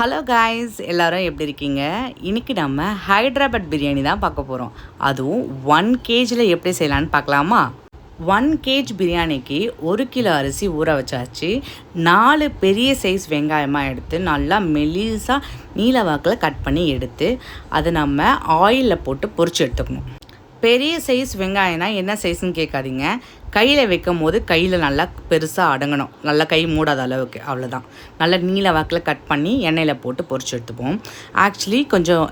Hello guys, எல்லோரும் எப்படி இருக்கீங்க? இன்றைக்கி நம்ம ஹைதராபாத் பிரியாணி தான் பார்க்க போகிறோம். அதுவும் 1 kgயில் எப்படி செய்யலான்னு பார்க்கலாமா? 1 kg பிரியாணிக்கு 1 கிலோ அரிசி ஊற வச்சாச்சு. 4 பெரிய சைஸ் வெங்காயமாக எடுத்து நல்லா மெலிசாக நீல வாக்கில் கட் பண்ணி எடுத்து அதை நம்ம ஆயிலில் போட்டு பொரிச்சு எடுத்துக்கணும். பெரிய சைஸ் வெங்காயம்னா என்ன சைஸ்ன்னு கேட்காதீங்க. கையில் வைக்கும் போது கையில் நல்லா பெருசாக அடங்கணும், நல்லா கை மூடாத அளவுக்கு, அவ்வளோதான். நல்லா நீல வாக்கில் கட் பண்ணி எண்ணெயில் போட்டு பொரிச்சு எடுத்துப்போம். ஆக்சுவலி கொஞ்சம்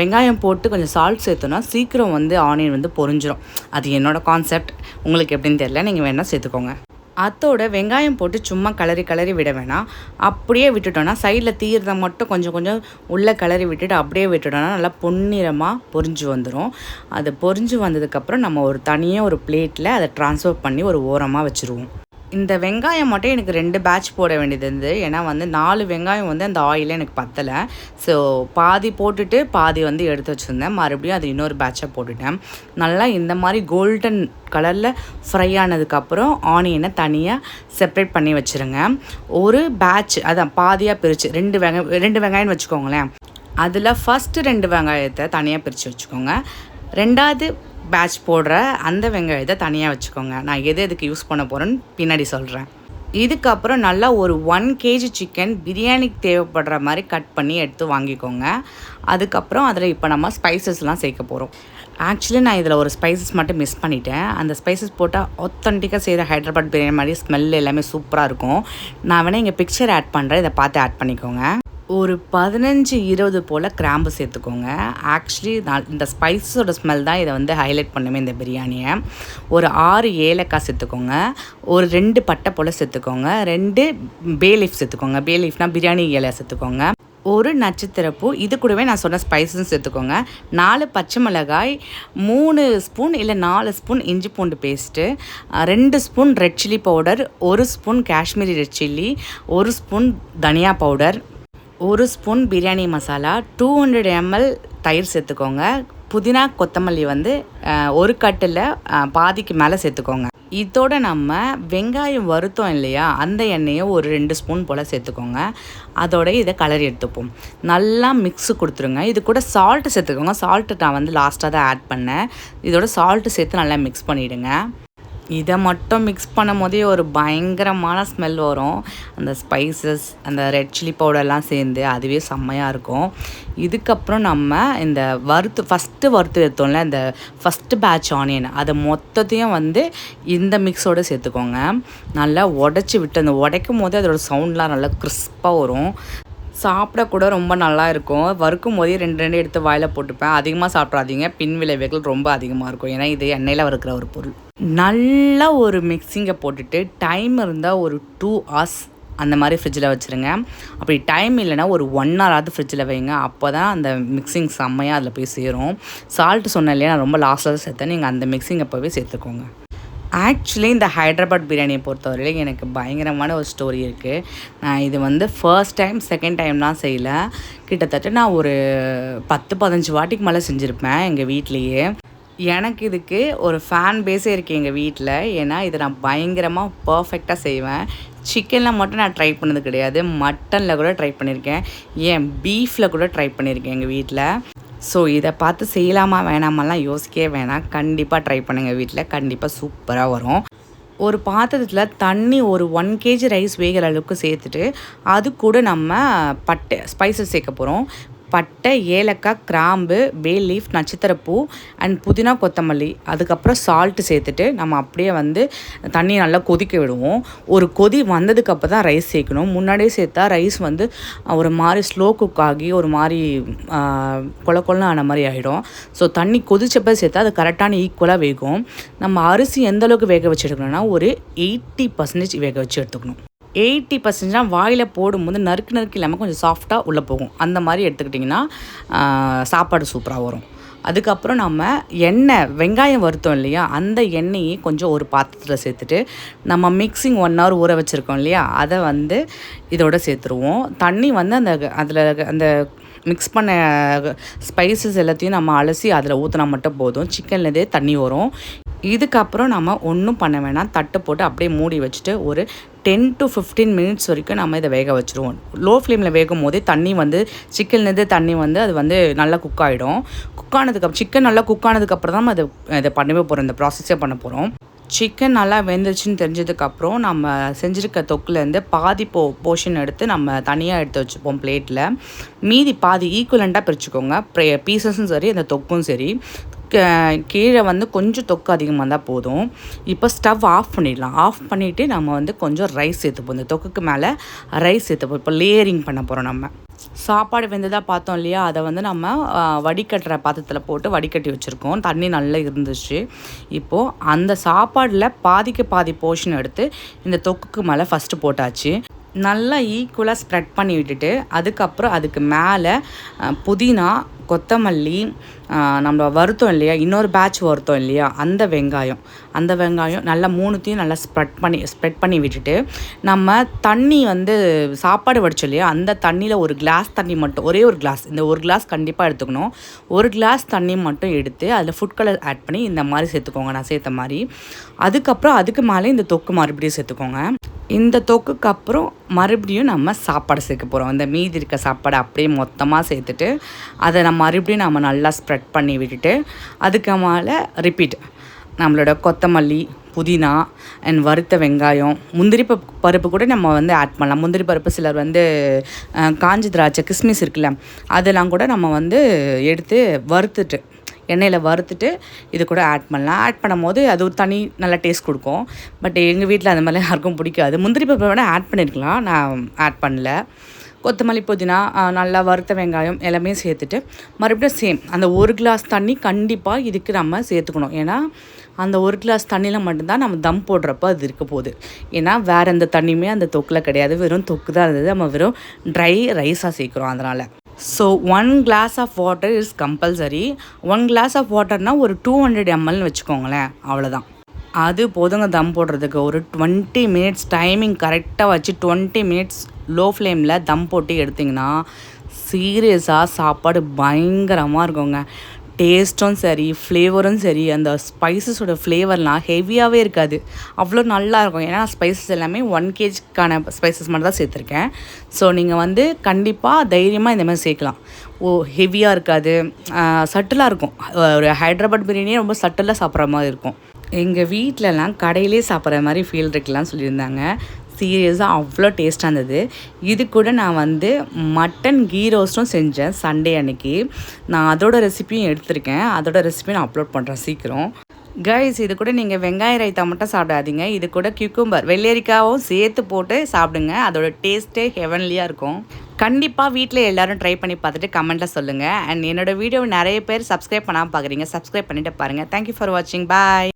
வெங்காயம் போட்டு கொஞ்சம் சால்ட் சேர்த்தோன்னா சீக்கிரம் ஆனியன் பொரிஞ்சிடும். அது என்னோடய கான்செப்ட், உங்களுக்கு எப்படின்னு தெரியல, நீங்கள் வேணால் சேர்த்துக்கோங்க. அதோட வெங்காயம் போட்டு சும்மா கிளறி விட வேணாம். அப்படியே விட்டுட்டோன்னா சைடில் தீர்றதை மட்டும் கொஞ்சம் கொஞ்சம் உள்ளே கிளறி விட்டுட்டு அப்படியே விட்டுட்டோன்னா நல்லா பொன்னிறமாக பொரிஞ்சு வந்துடும். அது பொரிஞ்சு வந்ததுக்கப்புறம் நம்ம தனியாக ஒரு பிளேட்டில் அதை ட்ரான்ஸ்ஃபர் பண்ணி ஒரு ஓரமாக வச்சுருவோம். இந்த வெங்காயம் மட்டும் எனக்கு 2 பேட்ச் போட வேண்டியது இருந்தது. ஏன்னா 4 வெங்காயம் அந்த ஆயிலே எனக்கு பத்தலை. ஸோ பாதி போட்டுட்டு பாதி எடுத்து வச்சுருந்தேன். மறுபடியும் அது இன்னொரு பேட்சாக போட்டுட்டேன். நல்லா இந்த மாதிரி கோல்டன் கலரில் ஃப்ரை ஆனதுக்கப்புறம் ஆனியனை தனியாக செப்ரேட் பண்ணி வச்சுருங்க. ஒரு பேட்ச் அதான் பாதியாக பிரித்து 2 வெங்காயம்னு வச்சுக்கோங்களேன். அதில் ஃபஸ்ட்டு 2 வெங்காயத்தை தனியாக பிரித்து வச்சுக்கோங்க. 2வது பேட்ச் போடுற அந்த வெங்காயத்தை தனியாக வச்சுக்கோங்க. நான் எதுக்கு யூஸ் பண்ண போகிறேன்னு பின்னாடி சொல்கிறேன். இதுக்கப்புறம் நல்லா ஒரு 1 kg சிக்கன் பிரியாணிக்கு தேவைப்படுற மாதிரி கட் பண்ணி எடுத்து வாங்கிக்கோங்க. அதுக்கப்புறம் அதில் இப்போ நம்ம ஸ்பைசஸ்லாம் சேர்க்க போகிறோம். ஆக்சுவலி நான் இதில் ஒரு ஸ்பைசஸ் மட்டும் மிஸ் பண்ணிட்டேன். அந்த ஸ்பைசஸ் போட்டால் ஆத்தென்டிக்காக செய்கிற ஹைதராபாத் பிரியாணி மாதிரி ஸ்மெல் எல்லாமே சூப்பராக இருக்கும். நான் வேணால் இங்கே பிக்சர் ஆட் பண்ணுறேன், இதை பார்த்து ஆட் பண்ணிக்கோங்க. ஒரு 15-20 போல் கிராம்பு சேர்த்துக்கோங்க. ஆக்சுவலி இந்த ஸ்பைஸோட ஸ்மெல் தான் இதை ஹைலைட் பண்ணுமே இந்த பிரியாணியை. ஒரு 6 ஏலக்காய் சேர்த்துக்கோங்க. ஒரு 2 பட்டை போல் சேர்த்துக்கோங்க. 2 பே லீஃப் சேர்த்துக்கோங்க. பே லீஃப்னால் பிரியாணி இலை சேர்த்துக்கோங்க. ஒரு நட்சத்திரப்பூ, இது கூடவே நான் சொன்ன ஸ்பைஸும் சேர்த்துக்கோங்க. 4 பச்சை மிளகாய், 3 ஸ்பூன் இல்லை 4 ஸ்பூன் இஞ்சி பூண்டு paste, 2 spoon red chilli powder, 1 spoon Kashmiri red chilli, 1 spoon தனியா powder, 1 spoon biryani masala, 200 ml தயிர் சேர்த்துக்கோங்க. புதினா கொத்தமல்லி ஒரு கட்டில் பாதிக்கு மேலே சேர்த்துக்கோங்க. இதோட நம்ம வெங்காயம் வறுத்தோம் இல்லையா, அந்த எண்ணெயை ஒரு 2 ஸ்பூன் போல் சேர்த்துக்கோங்க. அதோட இதை கலரி எடுத்துப்போம். நல்லா மிக்ஸு கொடுத்துருங்க. இது கூட சால்ட்டு சேர்த்துக்கோங்க. சால்ட்டு நான் லாஸ்ட்டாக தான் ஆட் பண்ணேன். இதோட சால்ட்டு சேர்த்து நல்லா மிக்ஸ் பண்ணிவிடுங்க. இதை மட்டும் மிக்ஸ் பண்ணும் போதே ஒரு பயங்கரமான ஸ்மெல் வரும். அந்த ஸ்பைசஸ், அந்த ரெட் சில்லி பவுடர்லாம் சேர்ந்து அதுவே செம்மையாக இருக்கும். இதுக்கப்புறம் நம்ம இந்த ஃபஸ்ட்டு வறுத்து எடுத்தோம்ல, இந்த ஃபஸ்ட்டு பேட்ச் ஆனியன், அதை மொத்தத்தையும் இந்த மிக்ஸோடு சேர்த்துக்கோங்க. நல்லா உடச்சி விட்டு அந்த உடைக்கும் போதே அதோடய சவுண்ட்லாம் நல்லா கிறிஸ்பாக வரும். சாப்பிடக்கூட ரொம்ப நல்லா இருக்கும். வறுக்கும் போதே 2 எடுத்து வாயில் போட்டுப்பேன். அதிகமாக சாப்பிட்றாதீங்க, பின் விளைவுகள் ரொம்ப அதிகமாக இருக்கும். ஏன்னா இது எண்ணெயில் வறுக்கிற ஒரு பொருள். நல்லா ஒரு மிக்ஸிங்கை போட்டுட்டு டைம் இருந்தால் ஒரு 2 hours அந்த மாதிரி ஃப்ரிட்ஜில் வச்சுருங்க. அப்படி டைம் இல்லைனா ஒரு 1 hour ஃப்ரிட்ஜில் வைங்க. அப்போ தான் அந்த மிக்சிங் செம்மையாக அதில் போய் சேரும். சால்ட்டு சொன்னேன் இல்லையா, நான் ரொம்ப லாஸ்ட்டில் தான் சேர்த்தேன். நீங்கள் அந்த மிக்சிங் அப்போவே சேர்த்துக்கோங்க. ஆக்சுவலி இந்த ஹைதராபாத் பிரியாணியை பொறுத்தவரையிலும் எனக்கு பயங்கரமான ஒரு ஸ்டோரி இருக்குது. நான் இது ஃபர்ஸ்ட் டைம் செகண்ட் டைம்லாம் செய்யலை. கிட்டத்தட்ட நான் ஒரு 10-15 வாட்டிக்கு மேலே செஞ்சுருப்பேன் எங்கள் வீட்லேயே. எனக்கு இதுக்கு ஒரு ஃபேன் பேஸே இருக்குது எங்கள் வீட்டில். ஏன்னா இதை நான் பயங்கரமாக பர்ஃபெக்டாக செய்வேன். சிக்கனில் மட்டும் நான் ட்ரை பண்ணது கிடையாது, மட்டனில் கூட ட்ரை பண்ணியிருக்கேன், ஏன் பீஃபில் கூட ட்ரை பண்ணியிருக்கேன் எங்கள் வீட்டில். ஸோ இதை பார்த்து செய்யலாமா வேணாமெல்லாம் யோசிக்கவே வேணாம், கண்டிப்பாக ட்ரை பண்ணுங்கள் வீட்டில், கண்டிப்பாக சூப்பராக வரும். ஒரு பாத்திரத்தில் தண்ணி ஒரு 1 kg ரைஸ் வேகிற அளவுக்கு சேர்த்துட்டு அது கூட நம்ம பட்டை ஸ்பைசஸ் சேர்க்க போகிறோம். பட்டை, ஏலக்காய், கிராம்பு, பே லீஃப், நட்சத்திரப்பூ அண்ட் புதினா கொத்தமல்லி, அதுக்கப்புறம் சால்ட்டு சேர்த்துட்டு நம்ம அப்படியே தண்ணியை நல்லா கொதிக்க விடுவோம். ஒரு கொதி வந்ததுக்கப்புறம் தான் ரைஸ் சேர்க்கணும். முன்னாடியே சேர்த்தா ரைஸ் ஒரு மாதிரி ஸ்லோ குக் ஆகி ஒரு மாதிரி கொலன்னு ஆன மாதிரி ஆகிடும். ஸோ தண்ணி கொதிச்சப்போ சேர்த்தா அது கரெக்டான ஈக்குவலாக வேகும். நம்ம அரிசி எந்தளவுக்கு வேக வச்சு எடுக்கணும்னா ஒரு 80% வேக வச்சு எடுத்துக்கணும். 80% வாயில் போடும்போது நறுக்கு இல்லாமல் கொஞ்சம் சாஃப்டாக உள்ளே போகும். அந்த மாதிரி எடுத்துக்கிட்டிங்கன்னா சாப்பாடு சூப்பராக வரும். அதுக்கப்புறம் நம்ம வெங்காயம் வறுத்தோம் இல்லையா, அந்த எண்ணெயை கொஞ்சம் ஒரு பாத்திரத்தில் சேர்த்துட்டு நம்ம மிக்சிங் 1 hour ஊற வச்சுருக்கோம் இல்லையா, அதை இதோட சேர்த்துருவோம். தண்ணி அதில் அந்த மிக்ஸ் பண்ண ஸ்பைசஸ் எல்லாத்தையும் நம்ம அலசி அதில் ஊற்றினா மட்டும் போதும். சிக்கன்லேருந்தே தண்ணி வரும். இதுக்கப்புறம் நம்ம ஒன்றும் பண்ண வேணாம், தட்டு போட்டு அப்படியே மூடி வச்சுட்டு ஒரு 10 to 15 மினிட்ஸ் வரைக்கும் நம்ம இதை வேக வச்சுருவோம். லோ ஃப்ளேமில் வேகும் போதே தண்ணி வந்து சிக்கன்லேருந்து தண்ணி வந்து அது வந்து நல்லா குக் ஆகிடும். சிக்கன் நல்லா குக் ஆனதுக்கப்புறம் தான் இதை பண்ணவே போகிறோம், இந்த ப்ராசஸே பண்ண போகிறோம். சிக்கன் நல்லா வெந்துருச்சுன்னு தெரிஞ்சதுக்கப்புறம் நம்ம செஞ்சுருக்க தொக்குலேருந்து பாதி போர்ஷன் எடுத்து நம்ம தனியாக எடுத்து வச்சுப்போம் பிளேட்டில். மீதி பாதி ஈக்குவலண்ட்டாக பிரிச்சுக்கோங்க, பீசஸும் சரி அந்த தொக்கும் சரி. கீழே வந்து கொஞ்சம் தொக்கு அதிகமாக இருந்தால் போதும். இப்போ ஸ்டவ் ஆஃப் பண்ணிடலாம். ஆஃப் பண்ணிவிட்டு நம்ம வந்து கொஞ்சம் ரைஸ் சேர்த்துப்போம். இந்த தொக்குக்கு மேலே ரைஸ் சேர்த்துப்போம். இப்போ லேயரிங் பண்ண போகிறோம். நம்ம சாப்பாடு வெந்ததாக பார்த்தோம் இல்லையா, அதை வந்து நம்ம வடிகட்டுற பாத்திரத்தில் போட்டு வடிகட்டி வச்சுருக்கோம். தண்ணி நல்லா இருந்துச்சு. இப்போது அந்த சாப்பாடில் பாதிக்கு பாதி போர்ஷன் எடுத்து இந்த தொக்குக்கு மேலே ஃபஸ்ட்டு போட்டாச்சு. நல்லா ஈக்குவலாக ஸ்ப்ரெட் பண்ணி விட்டுட்டு அதுக்கப்புறம் அதுக்கு மேலே புதினா, கொத்தமல்லி, நம்ம வறுத்தோம் இல்லையா, இன்னொரு பேட்ச் வறுத்தோம் இல்லையா, அந்த வெங்காயம் நல்லா மூணுத்தையும் நல்லா ஸ்ப்ரெட் பண்ணி விட்டுட்டு நம்ம தண்ணி வந்து சாப்பாடு வடிச்சோம் இல்லையா, அந்த தண்ணியில் ஒரு கிளாஸ் தண்ணி மட்டும், ஒரே ஒரு கிளாஸ், இந்த ஒரு கிளாஸ் கண்டிப்பாக எடுத்துக்கணும். ஒரு கிளாஸ் தண்ணி மட்டும் எடுத்து அதில் ஃபுட் கலர் ஆட் பண்ணி இந்த மாதிரி சேர்த்துக்கோங்க, நான் சேர்த்த மாதிரி. அதுக்கப்புறம் அதுக்கு மேலே இந்த தொக்கு மறுபடியும் சேர்த்துக்கோங்க. இந்த தொக்குக்கு அப்புறம் மறுபடியும் நம்ம சாப்பாடு சேர்க்க போகிறோம். இந்த மீதி இருக்க சாப்பாடு அப்படியே மொத்தமாக சேர்த்துட்டு அதை மறுபடியும் நம்ம நல்லா ஸ்ப்ரெட் பண்ணி விட்டுட்டு அதுக்கு மேலே ரிப்பீட் நம்மளோட கொத்தமல்லி, புதினா அண்ட் வறுத்த வெங்காயம், முந்திரி பருப்பு கூட நம்ம வந்து ஆட் பண்ணலாம். முந்திரி பருப்பு சிலர் வந்து காஞ்சி திராட்சை, கிஸ்மிஸ் இருக்குல்ல, அதெல்லாம் கூட நம்ம வந்து எடுத்து வறுத்துட்டு எண்ணெயில் வறுத்துட்டு இது கூட ஆட் பண்ணலாம். ஆட் பண்ணும் போது அது ஒரு தனி நல்ல டேஸ்ட் கொடுக்கும். பட் எங்கள் வீட்டில் அந்த மாதிரிலாம் யாருக்கும் பிடிக்காது. முந்திரி பருப்பை விட ஆட் பண்ணியிருக்கலாம், நான் ஆட் பண்ணல. கொத்தமல்லி, புதினா, நல்லா வறுத்த வெங்காயம் எல்லாமே சேர்த்துட்டு மறுபடியும் சேம் அந்த ஒரு கிளாஸ் தண்ணி கண்டிப்பாக இதுக்கு நம்ம சேர்த்துக்கணும். ஏன்னா அந்த ஒரு கிளாஸ் தண்ணியில் மட்டும்தான் நம்ம தம் போடுறப்போ அது இருக்க போகுது. ஏன்னா வேறு எந்த தண்ணியுமே அந்த தொக்கில் கிடையாது, வெறும் தொக்கு தான் இருந்தது. நம்ம வெறும் ட்ரை ரைஸாக சேர்க்குறோம். அதனால் so 1 glass of water is compulsory. 1 glass of வாட்டர்னால் ஒரு 200 ml வச்சுக்கோங்களேன், அவ்வளோதான். அது போதுங்க தம் போடுறதுக்கு. ஒரு 20 மினிட்ஸ் டைமிங் கரெக்டாக வச்சு 20 மினிட்ஸ் லோ ஃப்ளேமில் தம் போட்டு எடுத்திங்கன்னா சீரியஸாக சாப்பாடு பயங்கரமாக இருக்குங்க. டேஸ்ட்டும் சரி, ஃப்ளேவரும் சரி, அந்த ஸ்பைசஸோட ஃப்ளேவர்லாம் ஹெவியாகவே இருக்காது, அவ்வளோ நல்லாயிருக்கும். ஏன்னா ஸ்பைசஸ் எல்லாமே 1 kgக்கான ஸ்பைசஸ் மட்டும் தான் சேர்த்துருக்கேன். ஸோ நீங்கள் வந்து கண்டிப்பாக தைரியமாக இந்த மாதிரி சேர்க்கலாம். ஹெவியாக இருக்காது, சட்டிலாக இருக்கும். ஒரு ஹைதராபாத் பிரியாணியே ரொம்ப சட்டிலாக சாப்பிட்ற மாதிரி இருக்கும். எங்கள் வீட்டிலலாம் கடையிலே சாப்பிட்ற மாதிரி ஃபீல் இருக்குலாம் சொல்லியிருந்தாங்க. சீரியஸாக அவ்வளோ டேஸ்ட்டாக இருந்தது. இது கூட நான் வந்து மட்டன் கீ ரோஸ்ட்டும் செஞ்சேன் சண்டே அன்னைக்கு. நான் அதோட ரெசிப்பியும் எடுத்திருக்கேன். அதோட ரெசிப்பியும் நான் அப்லோட் பண்ணுறேன் சீக்கிரம். கைஸ், இது கூட நீங்கள் வெங்காய ரைத்தா மட்டும் சாப்பிடாதீங்க, இது கூட கியூக்கும்பர், வெள்ளரிக்காவும் சேர்த்து போட்டு சாப்பிடுங்க. அதோட டேஸ்ட்டே ஹெவன்லியாக இருக்கும். கண்டிப்பாக வீட்டில் எல்லோரும் ட்ரை பண்ணி பார்த்துட்டு கமெண்ட்டில் சொல்லுங்கள். அண்ட் என்னோடய வீடியோவை நிறைய பேர் சப்ஸ்கிரைப் பண்ணாமல் பார்க்குறீங்க, சப்ஸ்கிரைப் பண்ணிவிட்டு பாருங்கள். தேங்க்யூ ஃபார் வாட்சிங். பாய்.